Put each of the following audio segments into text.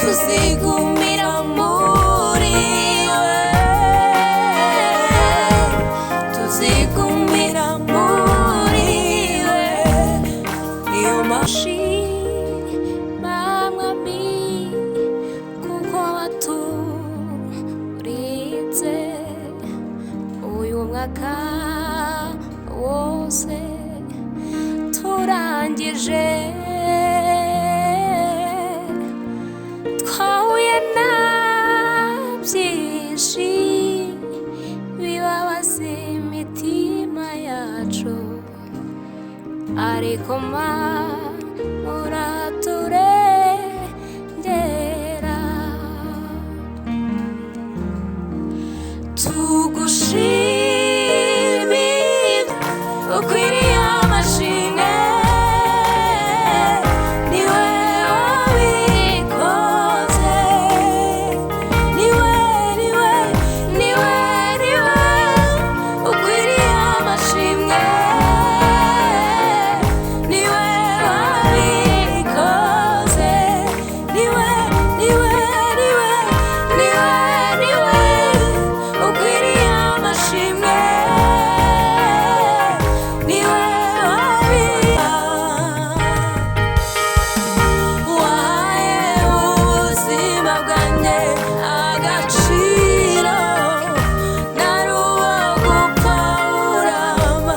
tuzigumira muri we, tuzigumira muri we. Niyo mashima mwami kuko waturinze uyu mwaka wose turangije. Twahuye na byinshi bibabaza imitima yacu, ariko muraturengera. Tugushimire ukwiriye amashimwe, niwe wabikoze, niwe ukwiriye amashimwe, niwe wabikoze, niwe ukwiriye amashimwe, niwe wahaye ubuzima bwanjye agaciro, nari uwo gupfa urama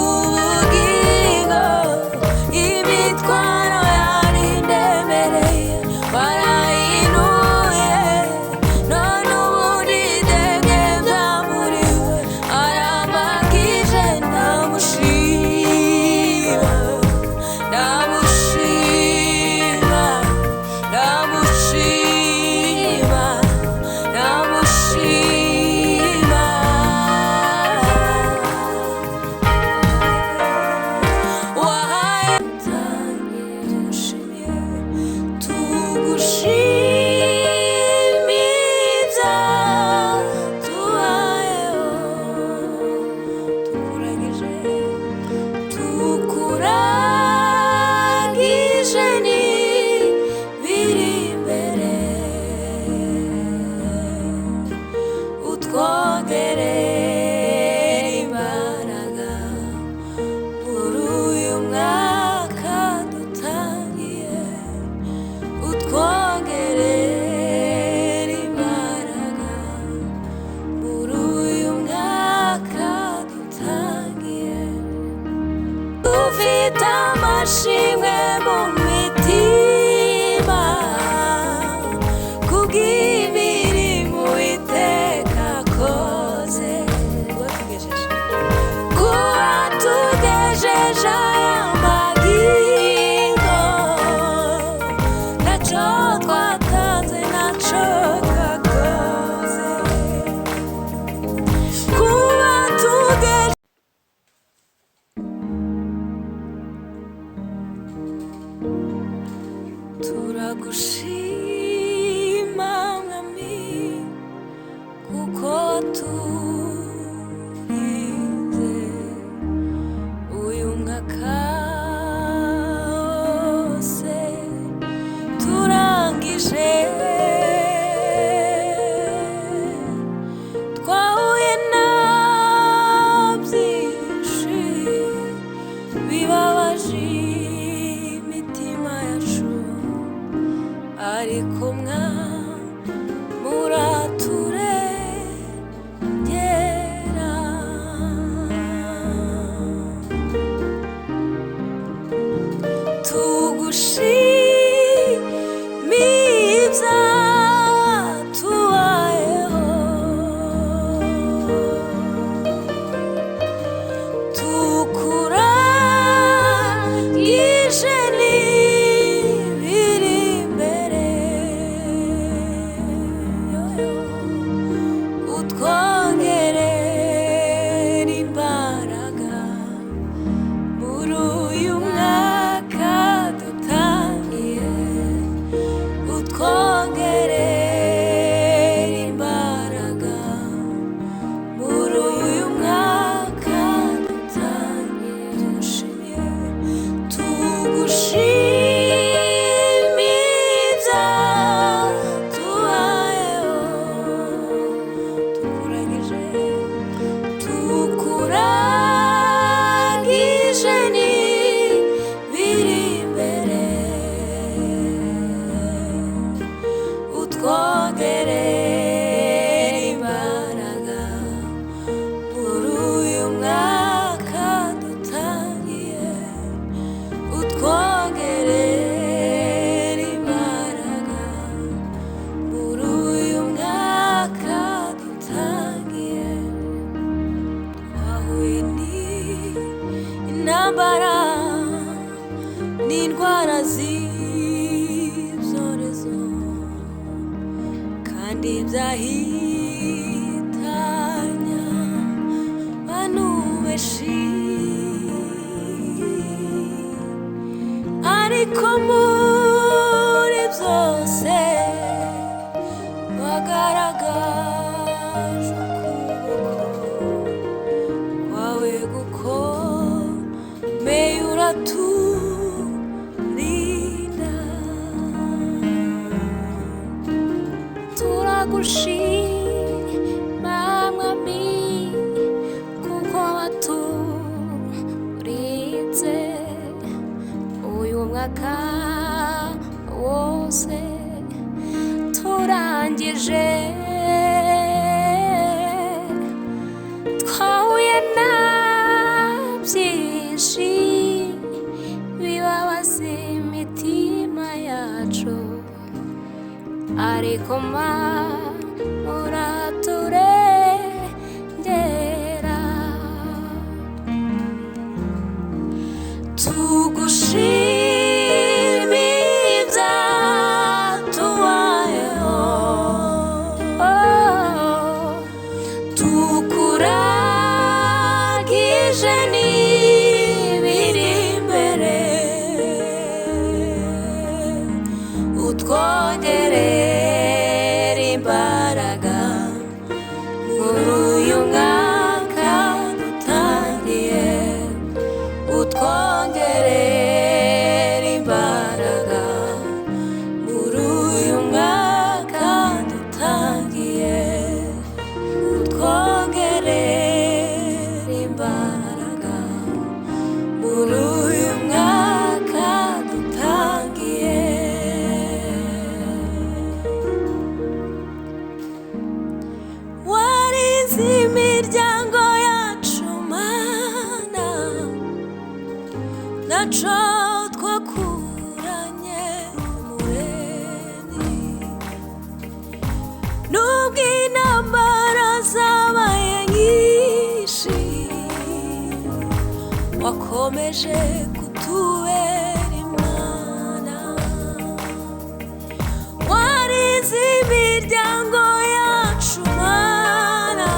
ubugingo, imitwaro yari indemereye warayinuye, none ubu ndidegembya muri we, arampagije. Ndamushima, ndamushima, ndamushima, ndamushima. Wahaye tugushimye, tugushimiza, tubayeho, tukuragije, tukuragije n'ibiri imbere, utwongerere imbaraga muri uyu mwaka dutangiye, utwongerere imbaraga muri uyu mwaka dutangiye. Dufite amashimwe mu mitima kubw'imirimo Uwiteka akoze, kuba tugejeje aya magingo, ntacyo twatanze ntacyo twakoze, kuba tugejeje. Turagushima mwami kuko waturinze uyu mwaka wose turangije. Twahuye na byinshi bibabaje imitima yacu, ariko muraturengera. Tugushimiza, tubayeho, tukuragije n'ibiri imbere, ibindi byahitanya bantu benshi, ariko muri byose wagaragaje ukuboko kwawe gukomeye, uraturinda. Turagushima Mwami kuko waturinze uyu mwaka wose turangije. Twahuye na byinshi bibabaza imitima yacu, ariko uraturengera. Tugushime ibyatubayeho, tukuragije n'ibiri imbere, utwongerera imbaraga muri uyu mwaka dutangiye, utwongerera imbaraga muri uyu mwaka dutangiye, utwongerera imbaraga muri uyu mwaka dutangiye. Warize imiryango yacu Mana, naco twakuranye Muremyi, nubwo intambara zabaye nyinshi wakomeje kutubera Imana. Warize imiryango yacu Mana,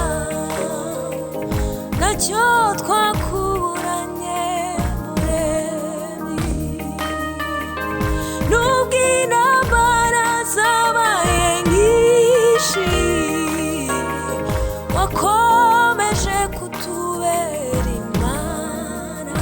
nacyo twakuranye Muremyi, nubwo intambara zabaye nyinshi wakomeje kutubera Imana.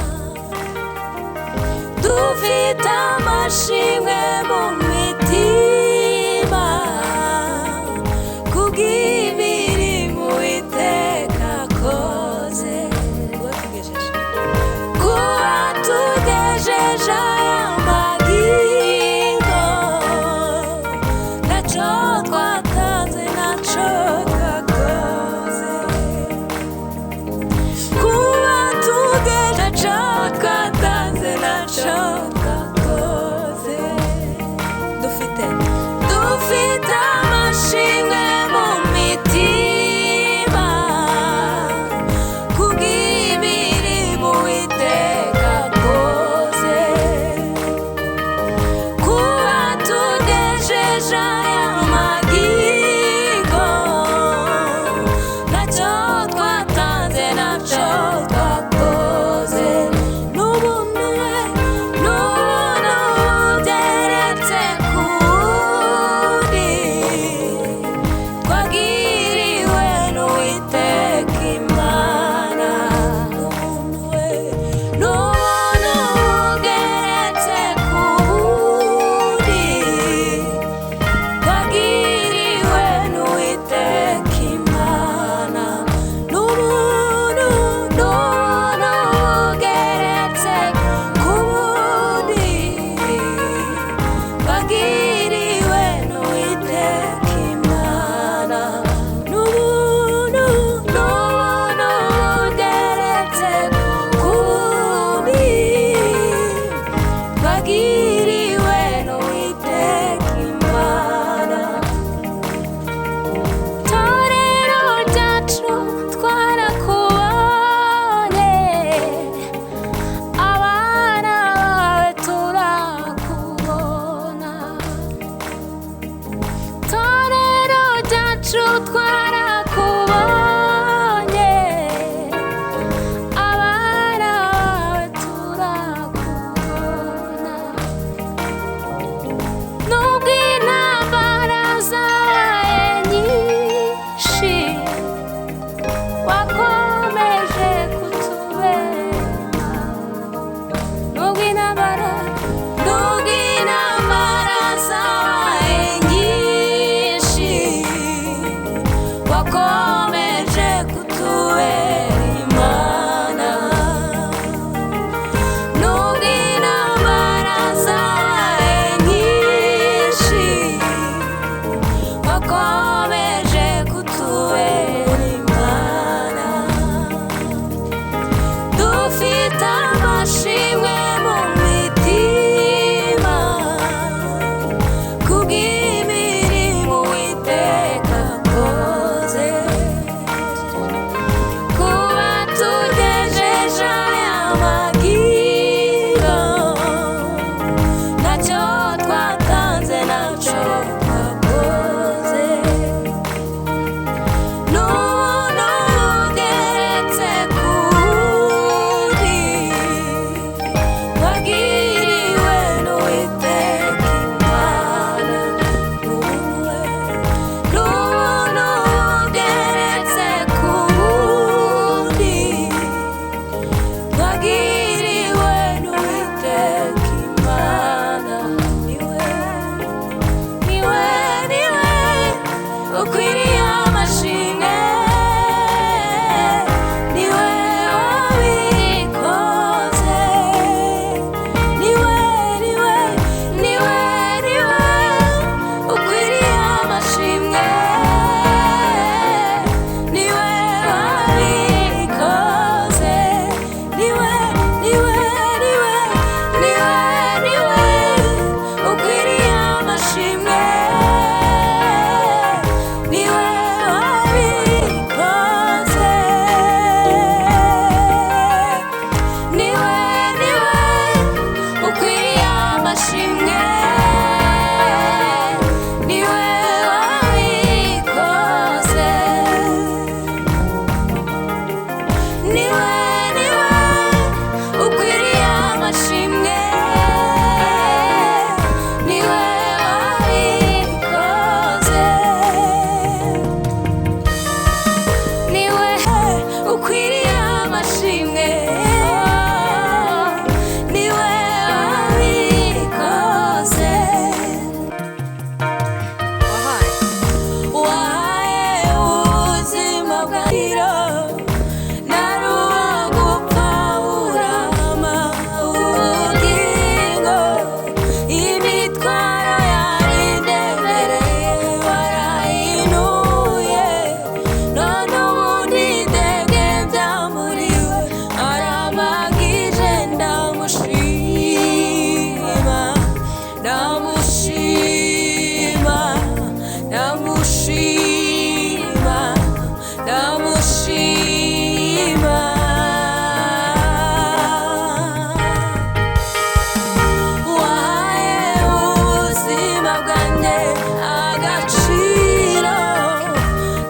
agaciro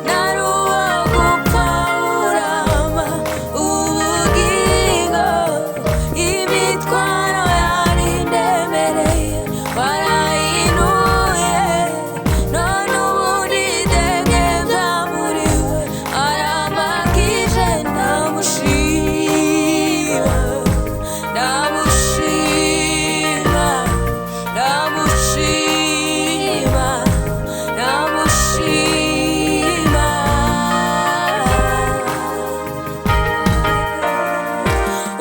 nari uwo gupfa urama ubugingo imitwaro yari indemereye warayinuye none ubu nidegembya muri we aramagije ndamushima ndamushima ndamushima ndamushima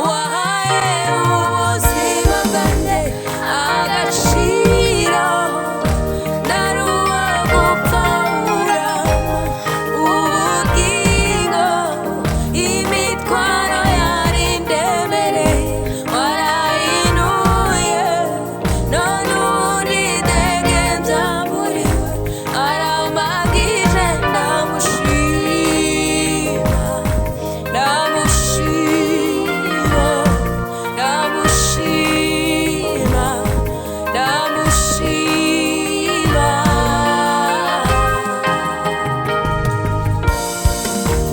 wahaye ubuzima bwanjye agaciro nari uwo gupfa urama ubugingo imitwaro yari indemereye warayinuye none ubu nidegembya muri we aramagije ndamushima ndamushima ndamushima ndamushima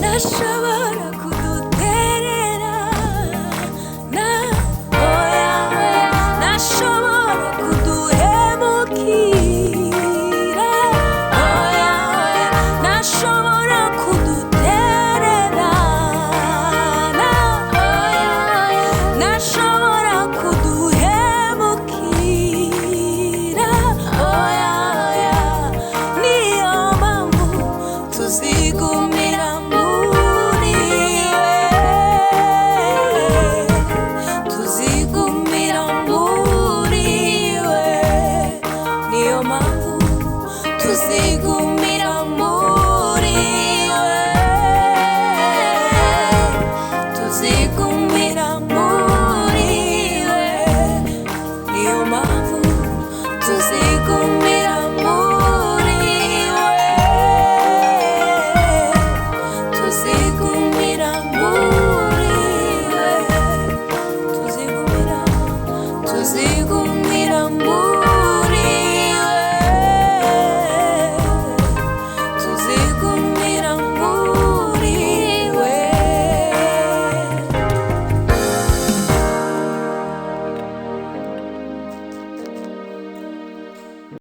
ntashobora kudutererana oya ntashobora kuduhemukira oya ntashobora kudutererana oya ntashobora kuduhemukira oya niyo mpamvu tuzigumira muri we tuzigumira muri we niyo mpamvu tuzigumira